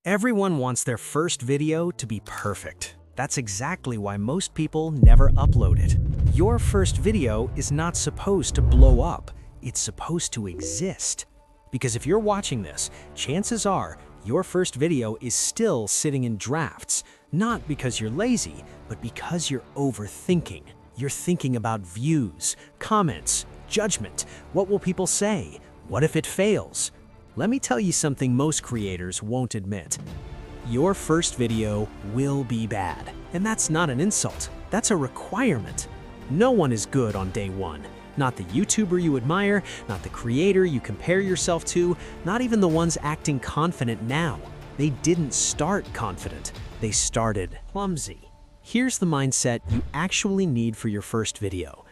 Everyone wants their first video to be perfect. That's exactly why most people never upload it. Your first video is not supposed to blow up. It's supposed to exist. Because if you're watching this, chances are your first video is still sitting in drafts, not because you're lazy, but because you're overthinking. You're thinking about views, comments, judgment. What will people say? What if it fails? Let me tell you something most creators won't admit. Your first video will be bad. And that's not an insult. That's a requirement. No one is good on day one. Not the YouTuber you admire, not the creator you compare yourself to, not even the ones acting confident now. They didn't start confident. They started clumsy. Here's the mindset you actually need for your first video.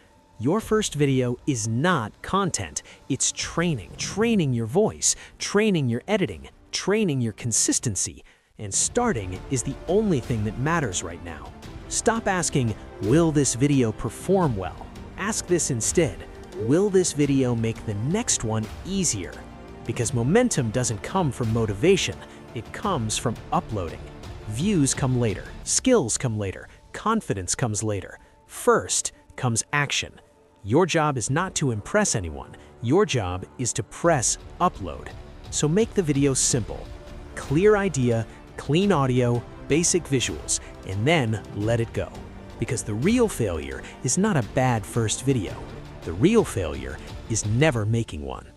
Your first video is not content, it's training. Training your voice, training your editing, training your consistency. And starting is the only thing that matters right now. Stop asking, will this video perform well? Ask this instead, will this video make the next one easier? Because momentum doesn't come from motivation, it comes from uploading. Views come later, skills come later, confidence comes later. First comes action. Your job is not to impress anyone. Your job is to press upload. So make the video simple. Clear idea, clean audio, basic visuals, and then let it go. Because the real failure is not a bad first video. The real failure is never making one.